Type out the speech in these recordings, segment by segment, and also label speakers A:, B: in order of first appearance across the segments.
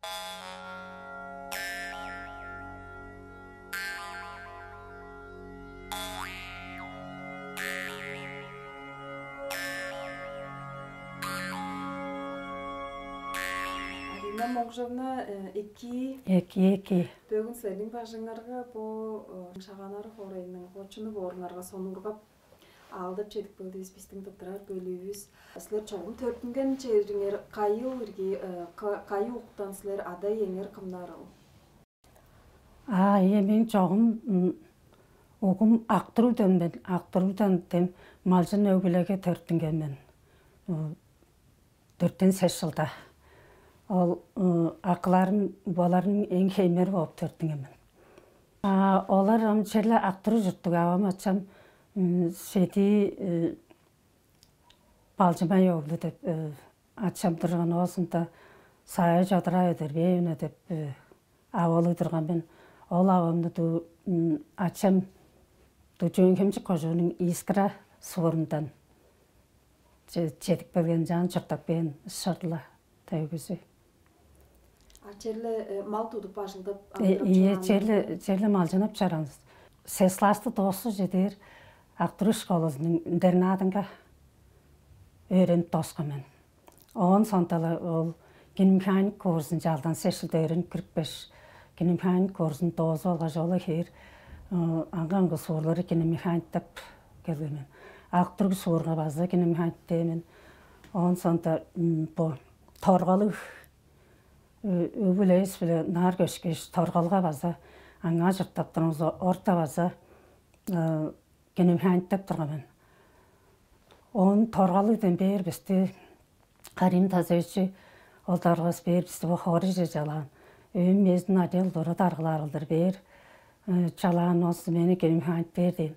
A: Арина Моңжовна эки бөгүн сенин башыңарга бу шаганар хорайның хочуну борунарга сонургап алдып чедик бөлдүбүз биздин доктор бөлүбүз. Силер чогум төртүнген жериңер кайыл ирги кайы уктан силер адай эңер кымнарыл.
B: Мен чогум угум Актыруудан тем малжын өгүлеге төртүнгенмен. 4-5 жылда. Ол акыларым баларым эң хеймер болуп төртүнгенмен. Олар амчерле Актыруу журттук абам ачам Сети балжымай өглү деп ачам турган осунда сая жадыра эдербейине деп абалы турганмен. Ол абамды ачам жөнкемчи кожонун Искра суурундан чедик берген жан чуртак бен шырла тәйгүзү.
A: Черле мал тудуп башылдап
B: черле мал жынап чараныз. Сесласты досу жедер Актыруу школасынын интернатынга өйрөнүп тосканмен. Он сонталы ол киномеханик курсын жалдан сешилде өйрөнүп 45 киномеханик курсын дозу алга жолу хер анганга суурлары киномеханик деп келгенмен. Актыруу суурга база киномеханик деймен. Он сонта бу торголу өбүлөйс биле нар көчкөч торголга база аңа жыртап турмуз орта база киномеханик деп турганмен. Он торголуден бери бизди Карим Тазевичи олдаргас бери бизди хорыжы жалаан. Өйүм мезин отдел дора даргыларылдыр бер жалаан осы мени киномеханик бер дейм.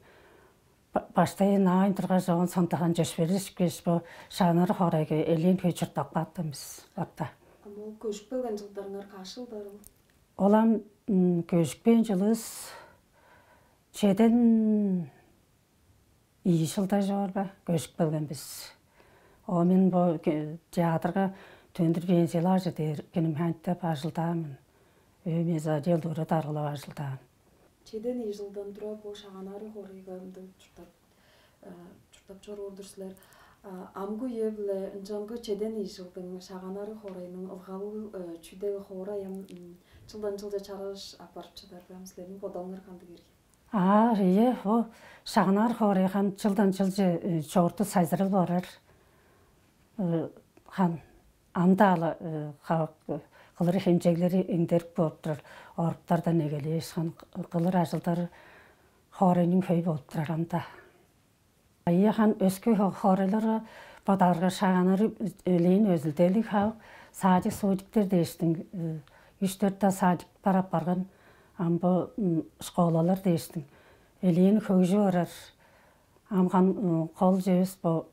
B: Баштайын айын турга жоон сонтахан жөшберишип кеш бу шанары хорайга элен көчүртак баттымыз бакта.
A: Ол көшүкпөгөн жылдарыңар кашылдар?
B: Олам көшүкпен жылыз чеден 2 жылда жорба көшүкпөгөн биз. Мен бу театрга төндүр бензила жедер киномеханик деп ажылдамын. Өймез отдел дора даргылап ажылдамын.
A: Чеден 2 жылдан тура бу шаганары хорайга чуртап чорурдур Амгу ебілі жоңғы чеден 2 жылдың шаганары хорайның ылғалы чүдегі хорай жылдан жылда чарыш апарып чыдар бәмізлерінің бодалыңыр қанды керген?
B: О шаганар хорайған жылдан жылжы чорты сайзырыл барар. Хан амдалы қылыр хемжеглері еңдеріп болып тұрар. Орыптардан егелеш, қылыр ажылдар хорайның көй болып тұрар амда. Хан өскі хорайлары бадарға шағанары өлейін өзілделік хау садик судиктер дейштің. 3-4 садик барап барған амбы школалар дейштің. Өлейін көжі орар. Амған қол жөз бұл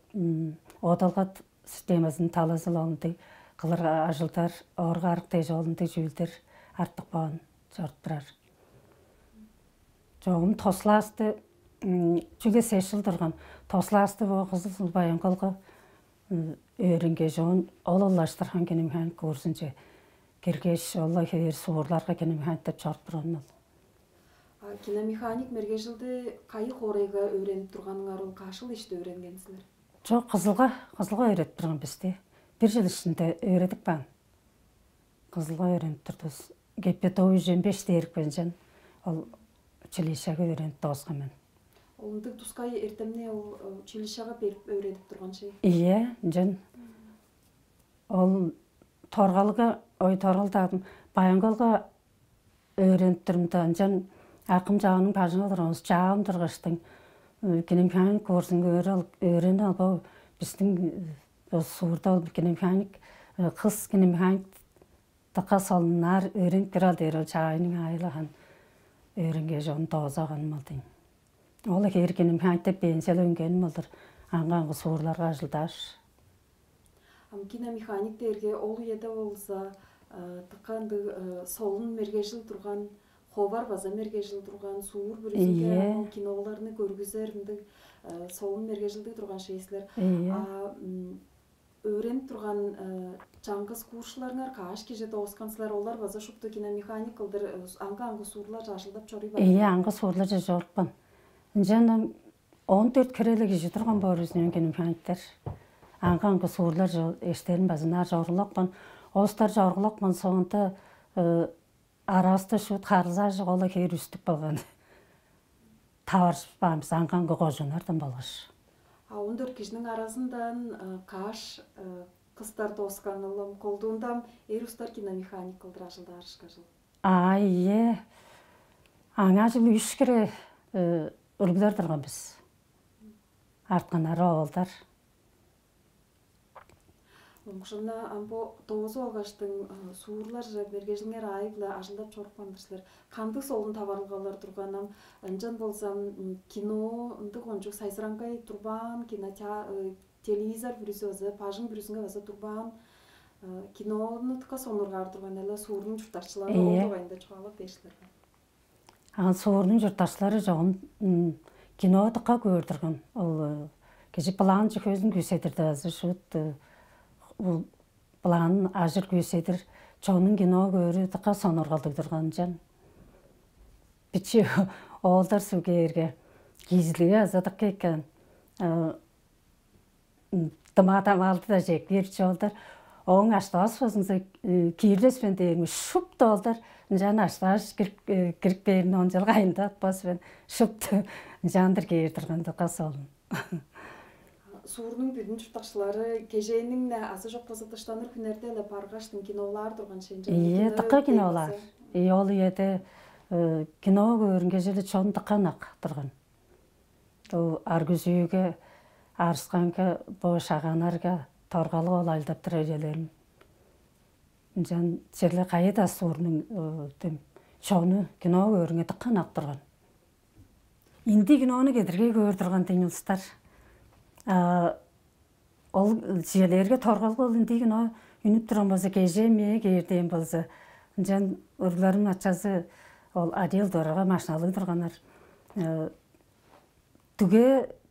B: одалға системасын талазыл олынды. Қылыр ажылдар орға арықтай жолынды жүлдер артық бауын жорттырар. Жоғым тосласты жүге сешіл тұрған. Тосласты бұл қызыл баян қолға өрінге жоғын олылаштырған киномеханик курсынче кергеш олай хер суырларға киномеханик деп чорт тұрған ол.
A: Киномеханик мерге жылды қайы хорайға өреніп тұрғаныңар ол қашыл ішті өренгенсілер?
B: Жоқ, қызылға өретіп тұрған бізде. 1 жыл ішінде өредік бән. Қызылға өреніп тұрдыз. Геппетовы 25 дерік бенжен ол училищаға өреніп тоғызғамен.
A: Олындық тұскай ертемне ол училищаға беріп өредіп тұрған шей?
B: Жын. Ол торғалдағым баянғалға өреніп тұрымдан жын ақым жағының бажын алыр, оныз жағым тұрғыштың киномеханик курсын өрен албау біздің суырда ол киномеханик қыз киномеханик таққа салынар өрен кірал дейріл жағайының айлаған өренге жоғын тоғызаған малдың. Ол кер киномеханик деп бенсел өңгенім олар аңғанғы суырларға жылдаш.
A: Киномеханиктерге ол еді олса тыққанды солын мерге жыл тұрған ховар база мерге жыл тұрған суыр бүрісінге киноларыны көргізерінді солын мерге жылды тұрған шейсілер. Өрен тұрған Жаңғыз куршларыңар каш кеже тоғысқансылар олар база шупты киномеханик кылдыр аңғы суырлар жашылдап чорый бар.
B: Аңғы суырлар жорықпын. Жаңым 14 керелі кеже тұрған бар өзінен киномеханиктер. Аңғы суырлар ештерін базына жорылықпын. Остар жорылықпын соңында арасты шут қарыза жығылы кер үстіп болған. Таваршып бамыз аңғы қожынардан болғыш.
A: 14 кишінің арасындан каш қыстар тоғысқанылым қолдуындам ер-ұстар киномеханик кылдыр ажылда арышқа жыл.
B: Ие. Аңа жыл 3 кере үргілер тұрған біз. Артқанары оғылдар.
A: Оңшына амбо тоғызы олғаштың суырлар бергежіңер айыплы ажылдап чорықпандырсылар. Қанды солын таварылғалар тұрғанам. Анжан болсам кино, ұнды қонжық сайзыраңғай тұрбан, телевизор бүрізі, пажың бүрізіңе база тұрбан. Киноны тұқа сонырғар тұрған әлі суырының жұртаршылары олғайында чуалап бешілерге.
B: Суырының жұртаршылары жоғын кино тұқа көрдірген. Кежі план жүкөзін көсетірді азы шут. План ажыр көсетір. Чоның кино көрі тұқа сонырғалдық тұрған жан. Бітші олдар сөгерге кезіліге азадық кейкен. Тыматам алды да жек берші олдар. Оң аштағыз өзіңізі кейлеспен дейін шупты олдар. Жан аштағыз кірік берін он жыл қайында атпаспен шупты жандыр кейірдіргенді қасолын.
A: Суырның бүдің жұқтақшылары кежейінің азы жоқ базатыштаныр күнерді әлі парғаштың кинолар тұрған шен
B: жан. Тұққа кинолар. Ол еді кино көрінге желі чоң тұқанақ тұрған. Аргүзүйге арысқанға бұл шағанарға торғалы ол алдап тұр өжелерін. Жан жерлі қайыда суырның чоңы кино көрінге тұқанақ тұрған. Инди киноны кедірге көрдірген дейінілістер. Ол жерлерге торғалы ол инди кино үніп тұрған болса кеже ме кердейін болса. Жан ұрғыларым атшасы ол адел дораға машиналы тұрғанар. Түге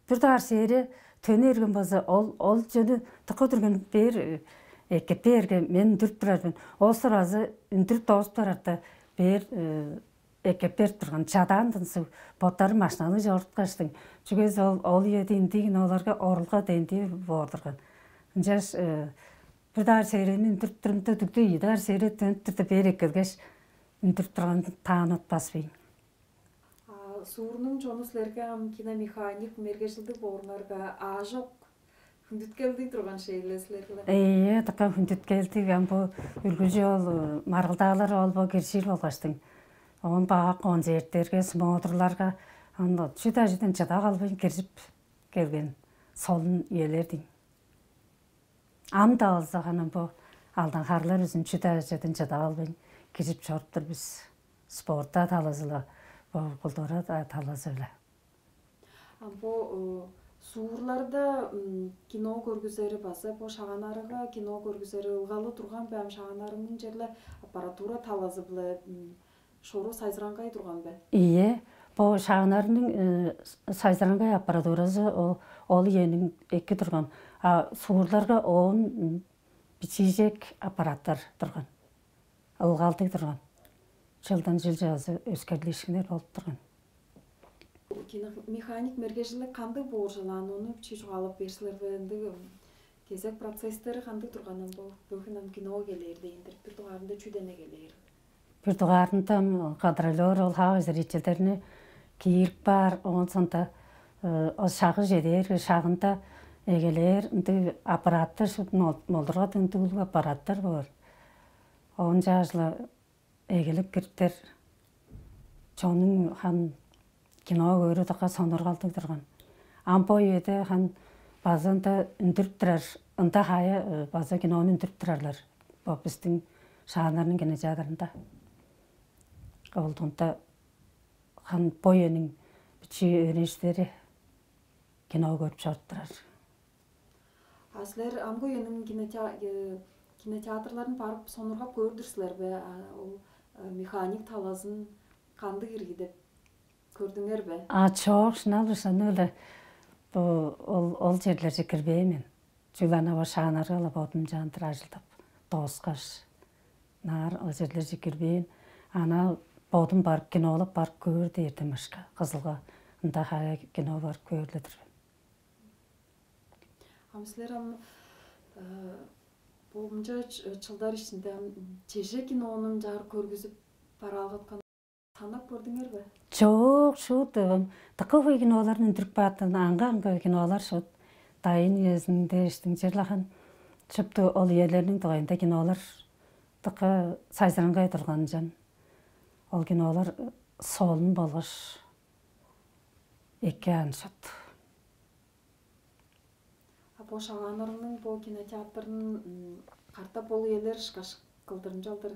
B: бір дағар сейері төне ерген болса, ол жөні тұқы тұрген бер екепте ерген мен үндіріп тұрармын. Ол сұразы үндіріп тоғызып тұрарда бер екептер тұрған. Чадандың су, боттары машиналы жорып қаштың. Жүгез ол еді индеген оларға орылға дейінді бордырған. Жаш бір дағар сейерені үндіріп тұрымда түгді едағар сейері төніп тұрды бер екергеш үндіріп тұрған тағын отпаспейін.
A: Суырның жонуслерге киномеханик мергежілдік борыңарға ажық хүндіт келді тұрған шейлесілерге?
B: Тұқа хүндіт келді. Үлгіжі ол марғылдағылар ол бұл кершіл болғаштың. Оң баға концерттерге, смотрларға жүден жада қалбайын кершіп келген солын елердің. Амда алзағаным бұл алдан қарлар өзін жүден жада қалбайын кершіп жорыптыр біз спортта талазылы. Бұлдора да талазылы.
A: Бұл суырларда кино көргізері басы, бұл шағанарыға кино көргізері ұлғалы тұрған бәм шағанарының жерлі аппаратура талазы білі шору сайзыранғай тұрған бә?
B: Ие, бұл шағанарының сайзыранғай аппаратурасы ол енің екі тұрған. Суырларға оң бітсейзек аппараттар тұрған, ұлғалды тұрған. Жылдан жыл жазы өскерлешінер болып тұрған.
A: Механик мергежілі қанды боржылан, оны бүчі жоғалып берсілерді кезек процестері қанды тұрғанын бұл бөхінім кино келерді, бір тұғарында чүдене келер.
B: Бір тұғарында қадралер ол хау зрителеріне кейіріп бар, оң сонда шағы жедер, шағында егелер, аппараттар, молдырға түнтігілгі аппараттар бар. Оң жазылы егелік кірттер чоның хан кино көрі тұқа сонырғалды тұрған. Ампой еді хан базында үндіріп тұрар, ұнда қайы база киноны үндіріп тұрарлар. Бұл біздің шағанарының кене жадырында. Олдығында хан бойының бүчі өренштері кино көріп жорып тұрар.
A: Асылер амғы енің кинотеатрларын барып сонырғап көрдірсілер бе? Механик талазын қанды кергедеп көрдіңер бе?
B: Чоқ, шыналырсан өлі. Ол жерлерге кірбеймен. Жүлана ба шағанарға алап отын жандыр ажылдап тоскаш. Нар o жерлер жекербейін. Ана бодым барып кинолап барып көр дейді машқа. Қызылға. Ында хая кино барып көрледір.
A: Амсылер болымжа жылдар ішінде теже киноның жар көргізіп бара алғатқан санап көрдіңер бе?
B: Çok şut. Такой киноларын түрк батын аңға кинолар шут. Дайын өзінде іштің жерлахан. Шыпты ол елерінің тоғайында кинолар тықы сайзыранға тұрған жан. Ол кинолар солын болғыш екі ән шут.
A: Бұл Шағанырының бұл кинотеатрының қарта бұл елер шықаш қылдырын жалдыр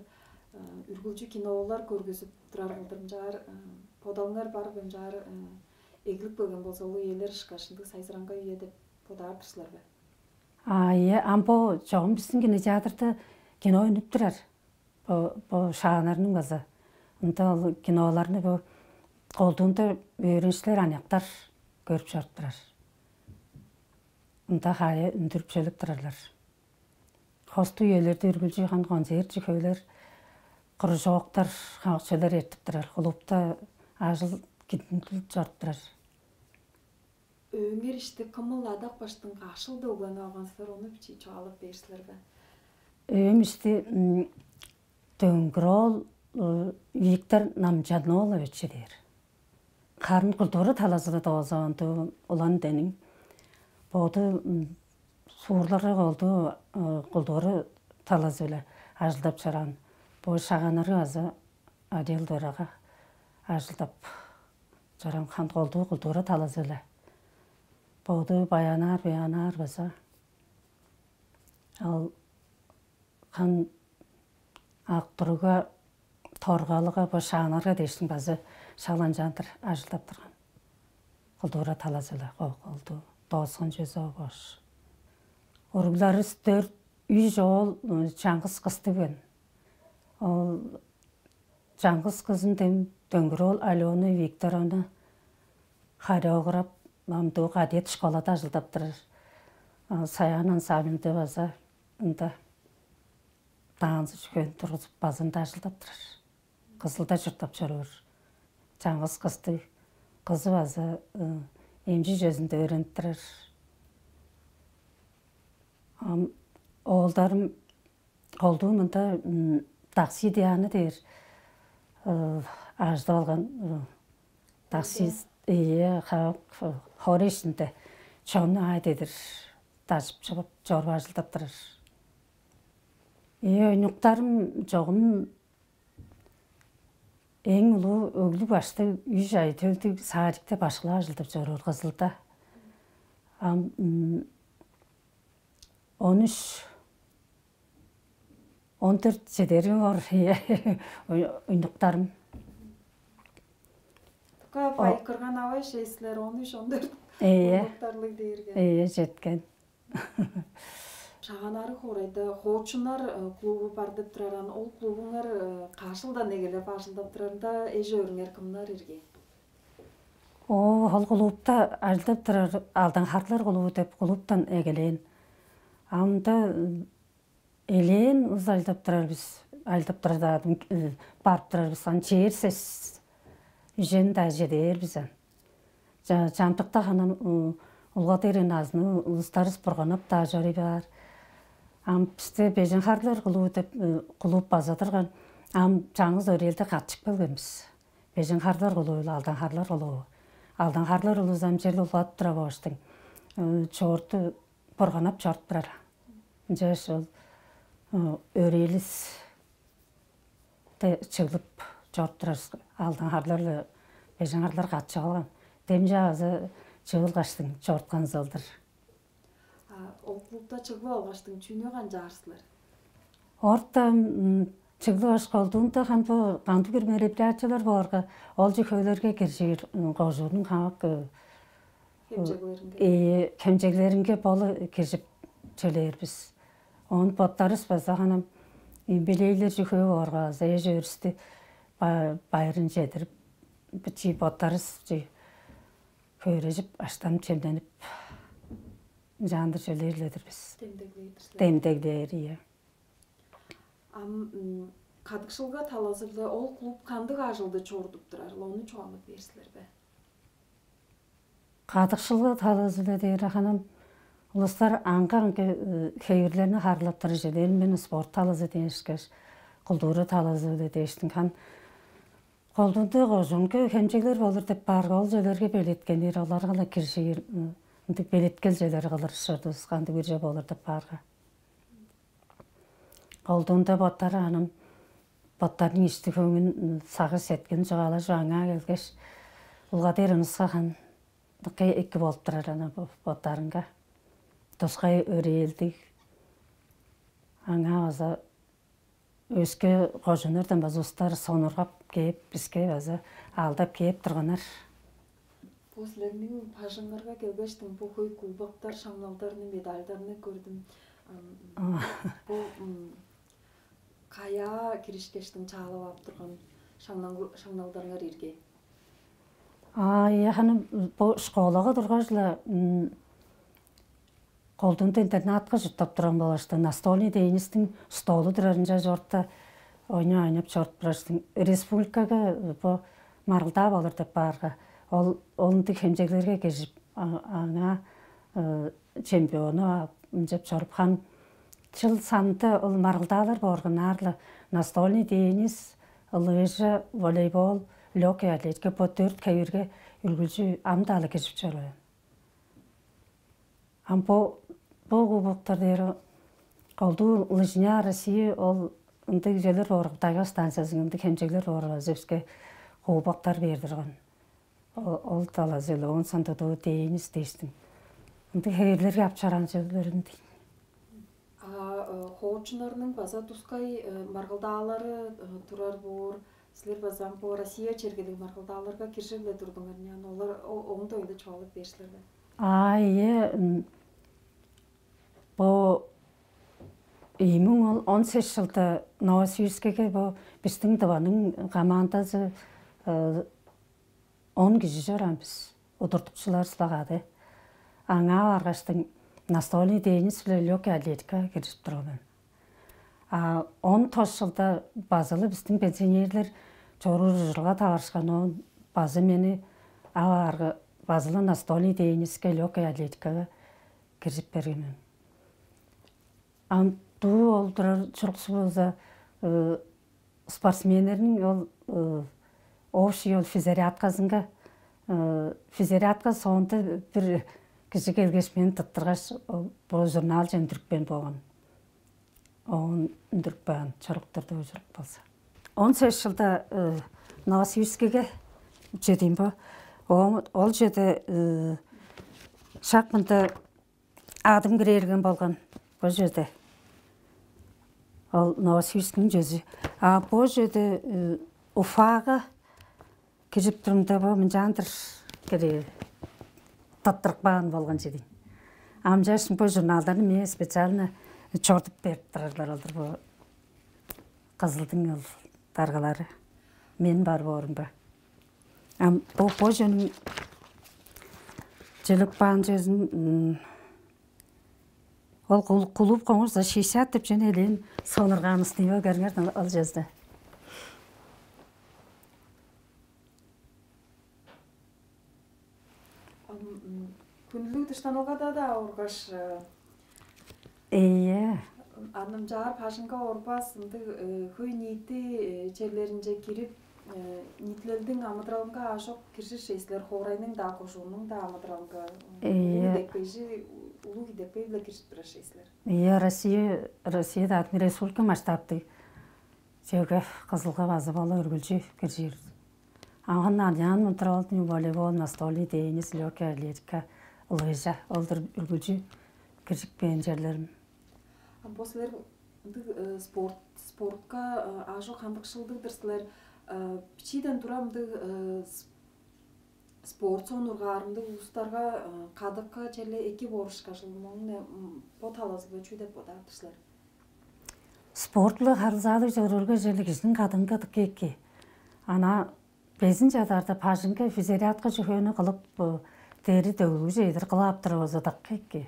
A: үргілжі кинолар көргізіп тұрар қылдырын жағар подалыңар бар бен жағар егіліп бөлген болса ол елер шықашынды сайзыранға үйе деп пода артырсылар бе?
B: Амбо жоғын біздің кинотеатрды кино өніп тұрар. Бұл Шағанырының базы. Онда киноларыны бұл қолдуында үйреншілер анияқтар көріп жарып тұрар. Онда хая үндіріп жөліп тұрарлар. Қосты үйелерді үргіл жиған концерт жүйкейлер, құры жоқтар, қақшылар ертіп тұрар. Құлыпта ажыл кетінділ жарып тұрар.
A: Өңер ішті кымыл адақ баштың қашылды оған алғансыздар, оны бічей çoğalıp берсілер бе?
B: Өң ішті Дөңгірол Виктор Намжанович дер. Қарын құлдыры талазылы да озағанды олан денің. Боды суырлары қолды құлдыры талазылы ажылдап шаран. Бұл Шағаныры азы адел дораға ажылдап жаран қан қолды құлдыры талазылы. Боды баянар баса. Ал қан ақтырыға торғалыға бұл Шағанырға дейшін базы шалан жантыр ажылдап тұрған. Құлдыры талазылы қолды. Досын жүзі оғаш. Орғылары стөр үй жол жаңғыз қысты бен. Ол жаңғыз қызын дем Дөңгірол Алена Викторовна хореограф мамды ғадет школада жылдап тұрыр. Саян ансамбльде база үнді даңызы жүген тұрғызып базында жылдап тұрыр. Қызылда жұртап жүрір. Жаңғыз қысты қызы база емжі жүзінде өреніп тұрыр. Оғылдарым қолды мұнда тақси deyаны дейір. Ажды алған тақси қор ешінде чоңны ай дедір. Тажып жабып жорба ажылдап тұрыр. Ойнықтарым жоғын ең ұлы өглі башты үй жай төлді сағарикте башқыла ажылдап жорыр қызылда. 13-14 жедерім бар ойнықтарым.
A: Тұқа бай кырған авай шейсілер 13-14 ойнықтарлық дейірген.
B: Жеткен.
A: Шағанары хорайды, Хоочунар клубы бардып тұраран, ол клубыңар қашылдан егелеп ажылдап тұрарында әжі өріңер кімнар ерге?
B: Ол клубта ажылдап тұрар, алдан харлар клубы деп клубтан егелейін. Амда елейін ұз ажылдап тұрар біз, ажылдап тұрарда барып тұрар біз, жерсіз үйжен да жедер бізен. Жантықта қанан ұлға дерен азыны ұлыстарыз бұрғанап да жори бар. Бізде бежен харлар құлып базадырған, жаңыз өрелді қатшық бөлгенбіз. Бежен харлар құлуылы, алдан харлар құлуы. Алдан харлар ұлызам жерлі ұлғат тұра бауыштың. Чорты бұрғанап жорт бірар. Жаш ол өреліс чығылып жорт тұрар. Алдан харлар, бежен харлар қатшы қалған. Дем жағызы чығыл қаштың, жортқан зылдыр.
A: Ол клубта чығылы алғаштың чүйіне қан жарсылар?
B: Орта чығылы аш қолдуында қанды бір мероприятиялар боларға, ол жүкейлерге кершегер қожуының қақ кемжеглерінге болы кершіп чөлер біз. Оның боттарыз база қанам белейлер жүкей боларға, зәе жөрісті байырын жедіріп, бітшей боттарыз көрежіп, аштан чемденіп, жанды жөлерледір біз. Демдеглер,
A: Кадыкшылга талазыбы ол клуб кандык ажылды чордуп турар, оны чоалып берсилерби?
B: Кадыкшылга талазыбы дейр ханам улустар аңган хейрлерни харлап турар жерден мен спорт талазы дейишкеш, кулдуру талазы дейиштин хан колдунду кожунку хемжеглер болур деп барга ол жерлерге белеткендер алар гана кирши ынтип белеткел жерлер кылыр шырдус канды бир же болур деп барга. Колдунда боттары анын боттардын иштигөңүн сагыс эткен жогала жаңа келгеш улга деринисга хан дыкай эки болуп турар ана боттарынга. Тоскай өрелдик. Аңа аза өскө кожунурдан базустар сонургап кеп бизге аза алдап кеп турганар.
A: Бузлернин пажыңарга келгештин бу көй кулбактар, шаңналдарын, медальдарын көрдүм. Бу кая киришкештин чаалып алып турган шаңналдарыңар ирге?
B: Яханы бу школага тургажла колдунда интернатка жуттап турган болушту. Настольный теннистин столу турарынча жорта ойнап чорт тураштын. Республикага бу марылда болур деп барга. Олундук хемжеглерге кежип аңа чемпиону жеп чоруп хан жыл санты ол марылдалар боргунарлы. Настольный теннис, лыжа, волейбол, лёгкая атлетика по 4 кайырге үлгүлчү амдалы кежип чору. Бу кубоктор дейр колду лыжня Россия ол ынтык жерлер Оргутайга станциясынын хемжеглер Оргузевске кубоктор бердирген. Ол талазылы он сантыдуу теннис дейстин. Ынтык хейрлерге апчаран жерлерин дейт.
A: Хоочунарның база тускай маргылдаалары турар бор. Силер базан по Россия чергедеги маргылдааларга киржегле турдуңар. Яны олар оңдо ойда чоалып беришилерби? Бу 2018 жылда Новосибирскеге бу биздин дыбанын командасы 10 киши жарамбыз. Удуртукчулар слагады. Аңа баргаштын настольный теннис билен лёгкая атлетика кирип турган. 10 жылда базылы биздин пенсионерлер чору жылга таарышкан базы мени аварга базылы настольный тенниске лёгкая атлетикага кирип берген. Анту олдурар чурксу болса спортсмендердин ол общий физзарядкасынга физзарядка соонда бир киши келгеш мени тыттыргаш бул журнал жөндүрүппен болгон. Он үндүрүппөн чоруктурду өжүрүп болсо. 18 жылда Новосибирскеге жетим бо. Ол жерде шахматта адым кирерген болгон. Бу жерде. Ол Новосибирскнин жүзү. Бу жерде Уфага кирип турумда бу мынжандыр кире таттыркпан болгон жердин. Амжашын бу журналдарды мен специально чортуп берип турарлар олдур бу кызылдын таргалары. Мен бар борумба. Бу жөнүн желекпан жезин ол клуб коңур за 60 деп жөн элин сонурганыс дейбе көргөр ал жезде. Күнлүк тыштанууга да оргаш. Анын жаар пашынга орбас хөй нийти жерлеринже кирип нитлелдин амыдыралынга ашок киршиш эслер хорайнын да кошуунун да амыдыралынга депежи улуу депе биле киришип тураш эслер.
B: Россияда адми республика масштабты жерге кызылга базы боло өргүлчү киржир. Аңган адян мынтыралдын волейбол, настольный теннис, лёгкая атлетика, лыжа олдур өргүлчү киришипкен жерлерим.
A: Силер спортка ажо кандыкшылдыктыр силер бичиден турамды спорт сонургарымды улустарга кадыкка желе эки борушкашылмону бо талазыбы чүйдеп бодартышлар.
B: Спортлы харзады жөрөргө желе кишинин кадынга эки. Ана безин жадарда пажынга физзарядка жүйөнү кылып тери төгүү жейдир кылап турбозо эки.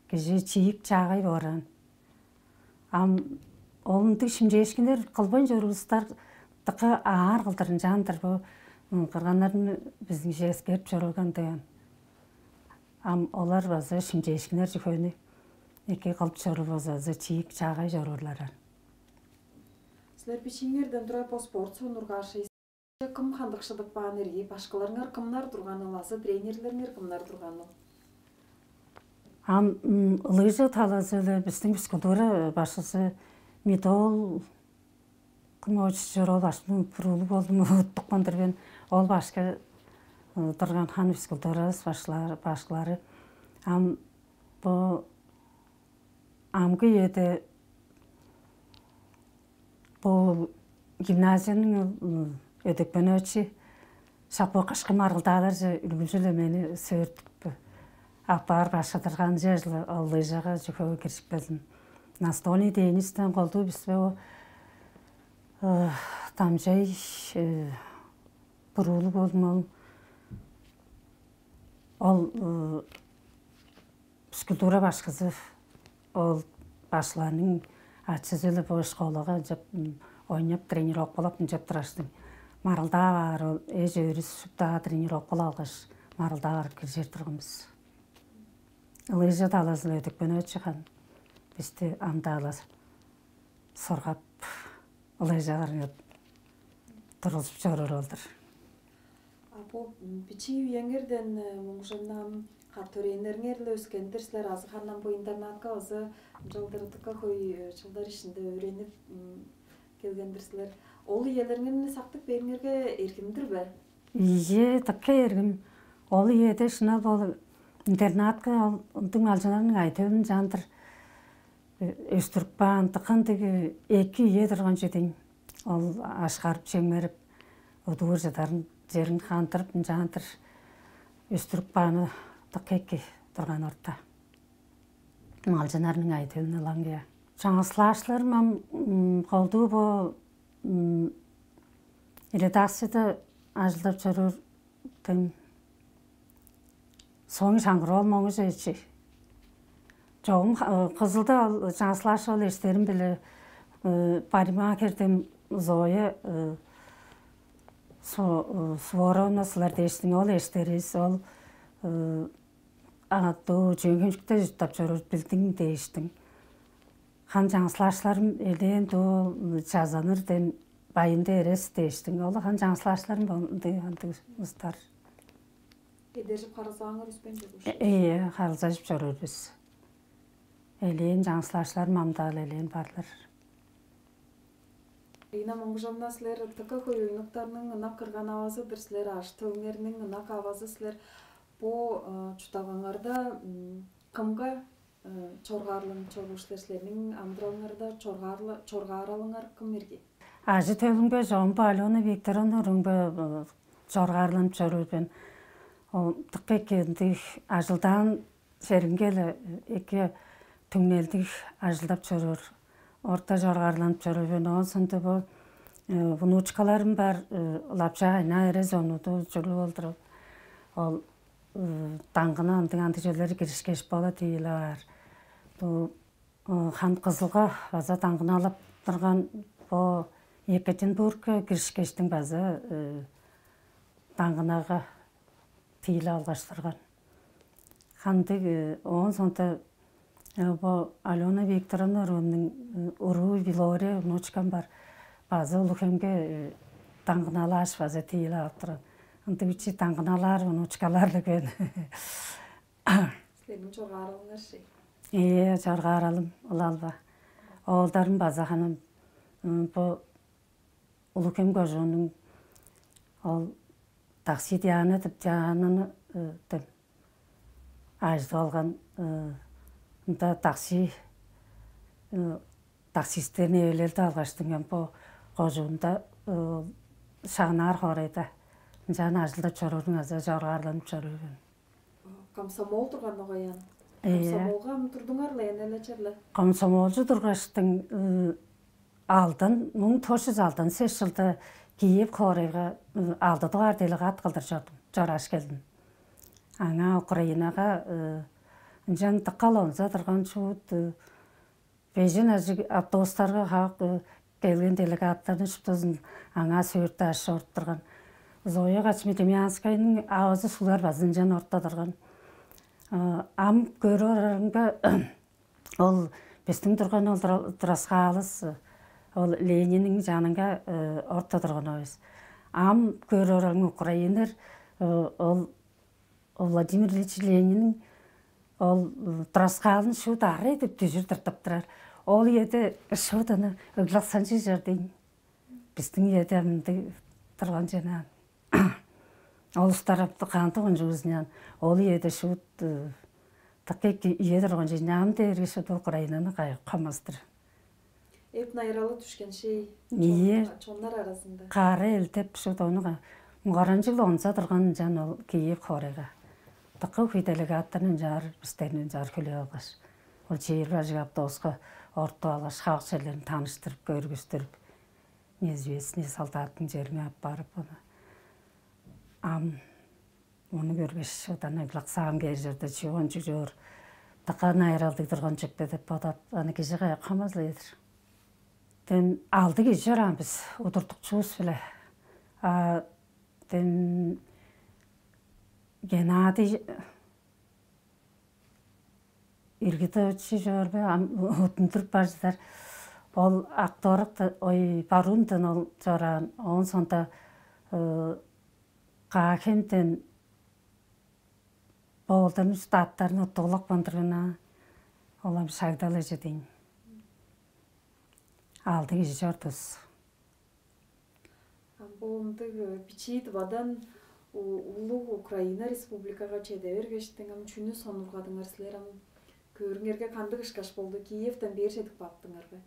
B: Киши чийик чагай боран. олынды шимжешкендер қылбын жүргістар тықы ағар қылдырын жандыр бұл қырғанларын біздің жескеріп жүрілген деген. Олар базы шимжешкендер жүхөйні еке қылып жүріл базы чиік жағай жүрілері.
A: Сілер печеңерден тұрай по спорт сонырға шейсі. Кім қандықшыдық баған ерге, башқаларыңар кімнар тұрған оласы, тренерлеріңер кімнар тұрған ол?
B: Лыжы таласы біздің физкультура башысы метол кім өтіс жүрі башының пұрулы болдым ұттықпандырген ол башқа тұрған хан физкультурасы башқылары. Амғы еді бұл гимназияның өдікпен өтші шапы қышқы марылдалар үлгілі мені сөйіртіп апар башыдырған жерлі лыжаға жүкөгі кіршік бәзін. Настольный теннистен қолды бізбе там жай бұрулы болдым ол физкультура башқызы ол башыларының атсызылы бұл шқолаға ойнап тренировок болып жеп тұраштың. Марылда бар, өз өріс шыпта тренировок бол алғаш марылда бар кіржер тұрғымыз. Лыжа талазыл өдікпен өтшіған. Бізді амдалар сорғап лыжағар тұрылып жөрір олдыр.
A: Бұл пичи үйеңерден мұңжымнан қатөренеріңерлі өскендір сілер азы қаннан бұл интернатқа азы жылдырдыққа қой жылдар ішінде өреніп келгендір сілер. Ол иелеріңін сақтық беріңерге еркімдір бә?
B: Ие, таққа еркім. Ол иеде шына бол интернатқа ұлдың алжанарының айтылын жандыр өстіріп баған тұқындығы екі ие тұрған жетің. Ол ашқарып жеңмеріп, ұдығыр жадарын жерін қандырып жандыр өстіріп бағаны таққа екі тұрған орта. Алжанарының айтылын ұлаңғия. Жаңасылашылар қолды бұл редакцияда ажылдап жүрір соңы жаңғыр олмаңы жөйші. Жоғым қызылда жаңасылашы ол естерін білі паримакерден зойы суворовна сылар дештің ол естеріз ол ағатты жөңгеншікті жұттап жүрір білдің дештің. Хан жаңсылашыларым елден дұл жазанырден байынды әрес дештің. Олы хан жаңсылашыларым болынды ұстар.
A: Едержіп қарызаңыр үспен жүргіш?
B: Қарызажып жүрір біз. Елен жаңсылашыларым амдал елен барлар.
A: Ина мұңғыжамна сілер тұқы қой ойнықтарының ұнақ қырған авазыдыр сілер, ашты өңерінің ұнақ авазы сілер. Бұл чұтағаңарда кімға чорғарлың чорғышлерінің амдырауыңарда чорғаралыңар кімерге?
B: Ажы төліңбе жоңбы Алена Викторовна ұрыңбы чорғарлың чорғырбен. Тұқпе кендік ажылдан серінгелі еке түңнелдік ажылдап чорғыр. Орта жорғарланып чорғырбен. Оң сынды бұл внучкаларым бар лапша айна әрез оңуды жүрлі олдыру. Ол таңғына анты жерлері кірішкеш бола дейілі бар. Хан қызылға база таңғына алып тұрған бұл Екатеринбург кірішкештің база таңғынаға дейілі алғаштырған. Ханды оң сонты бұл Алена Викторовна оның ұру Вилория внучкам бар. База ұлықемге таңғыналы аш база дейілі алып тұрған. Анты үтші таңғыналар, внучкаларлы көн.
A: Сілердің чорғаралыңар шей?
B: Чорғаралым, ұлалба. Олдарым база ханым. Бұл ұлықем көжінің ол тақси дияны деп дияныны ажды алған. Таксистеріне өлелді алғаштың бұл қожуында шағынар қорайда. Жаны ажылда чорғырың аза жорғарланып чорғырын.
A: Комсомол тұрған оғаян? Комсомолға тұрдыңар ләйін әлі черлі?
B: Комсомолжы тұрғаштың алдын, 1906 жылды кейіп қорайға алды тұғар дейлі ғат қылдыр жораш келдім. Аңа Украинаға жан тұққал онса тұрған шуыт Бейжен автобустарға халық келген делегаттардың шыптызын аңа сөйірті ашы орттырған. Зоя Қачметемянскайның ауызы сулар базынжан орттадырған. Ам көрі орарыңға ол бестің тұрған ол тұрасқа алыс, ол Лениннің жаныңға орттадырған ойыз. Ам көрі орарың Украинер, ол Владимир Ильич Лениннің ол тұрасқа алын шу дары едіп дүжір тұртып Ол еді шуданы ұглақсаншы жерден біздің еді әмінді тұрған жена. Ол ұстарапты қанты ғын жүзінен. Ол еді шуд тақиқи еді тұрған жена. Амды ерге шуд Украинаны қамастыр.
A: Еп найралы түшкен шей чонлар арасында.
B: Қары әлтеп шуд оныға. Мұғаран жылы онса тұрған жан ол кейіп қорыға. Тақы құйдалығы аттарын жар, біздерінің жар күлі алғаш. Ол жер бәжік автобусқа орта алаш хақшыларын таныштырып, көргістіріп, незвесіне солдаттың жеріне барып оны. Оны көргіш, одан өйлақ сағым кер жерді жуан жүрер. Таққан айралды тұрған жүкті деп бодап, аны кеше қая қамазлы едір. Ден алды кеше біз, отырдық чуыз біле. Ден Геннадий Иргіті өтші жөрбе, ұтын тұрып баржыдар. Ол акторық, барундың ол жоран, он сонда қақемден болдың ұстаттарын ұттығылық бандырғына олам шагдалы жедейін. Алды кежі жордыз.
A: Болымды бичейді бадан ұлы Украина Республикаға чедевер кештің, чүні сонырғадың әрсілер, көріңерге қандық ішкаш болды, Киевтен бер жетік баптыңар бе?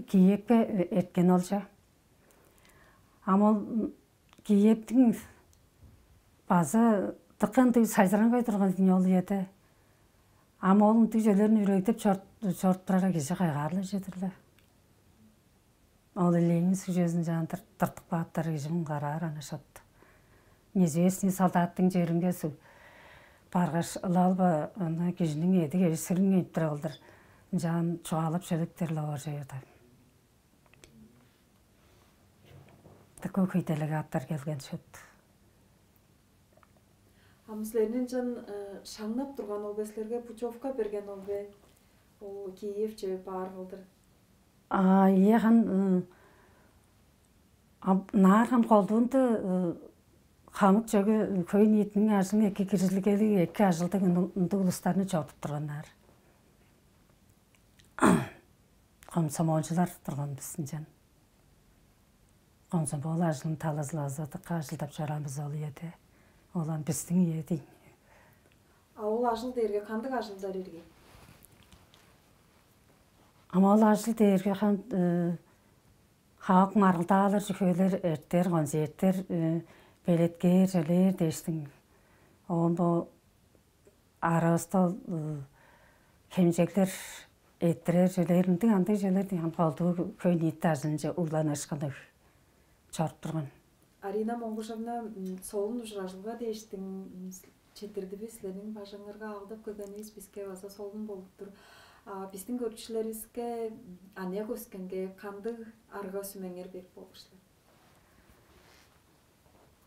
B: Киевке еткен олжа. Амал Киевтің базы тұққанды сайзыранбай тұрған ден ол еді. Амалың түк жөлерін үрейдіп жорттырара кеше қайғарлы жетірлі. Ол елейін сүжезін жан тұрттық баттары кежімін қарар ана шотты. Незвесіне солдаттың жерінге су. Барғаш ұлалба кежінің еді кежі сүрін еттір олдыр. Жан чуалып шөліктерлі ор жайырды. Тікі көйделігі аттар келген шөт.
A: Амыслерінен жан шаңнап тұрған ол бәсілерге Пучевка берген ол бе? Ол Киев жебе бар қылдыр.
B: Еған нарғам қолдуынды Қамық жөгі көй ниетінің әжілін екі кірізілгелі екі әжілдің үнді ұлыстарыны жауып тұрғандар. Қомсамоншылар тұрған біздің жан. Қомсамол әжілін талазылазады, қажылдап жарамыз ол еді. Олан біздің еді.
A: Ол ажыл дерге, қандық ажылдар ерге?
B: Ол ажыл дерге қауық марылдағалар жүкелер әрттер, ғонзеттер, Белеткер, жөлер дештің. Оғын бұл арастал кемжеклер еттірер жөлеріндің андай жөлердің қалдығы көйін етті ажылынша ұлан ашқанық чарып тұрған.
A: Арина Моңғышавна солын ұжыражылға дештің четірді бесілерінің бажыңырға алдып көгеніңіз бізге баса солын болып тұр. Біздің көршілерізге анег өскенге қандық арға сүмеңер бек болғышлар.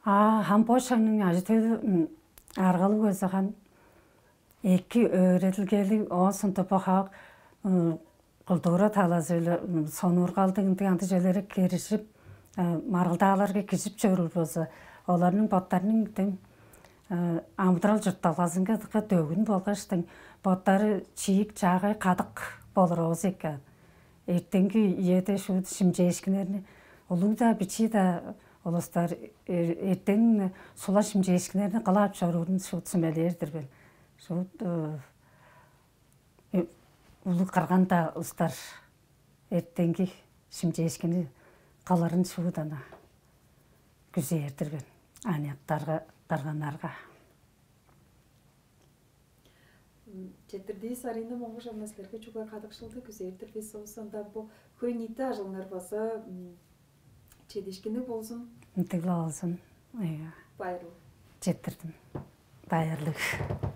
B: Хампошаңның ажытөді арғалы өзі хан екі өретілгелі осын тұпы қақ құлдуыра талазылы сонурғалдығынды анты жөлері керішіп марылдағаларға кешіп жөріл болса. Оларының боттарының амыдрал жұртталғазынға дөгін болғаштың боттары чиік жағай қадық болыр оз екен. Ертеңгі еді шуды шымжешкінеріне ұлың да бичи да олыстар ертең сула шымжешкінеріне қалап жорудың шуд сүмелердір бен. Шуд ұлы қарғанда ұстар ертеңгі шымжешкіні қаларын шудана күзердір бен. Анияқтарға, қарғанарға.
A: Четірдей Арина Моңғышавна сілерге чуға қадықшылды күзердір бес соғысында бұл көй ниті ажылыңар баса чедешкені болсын.
B: Үнтіглі болсын.
A: Байырлы.
B: Жетірдім. Байырлық.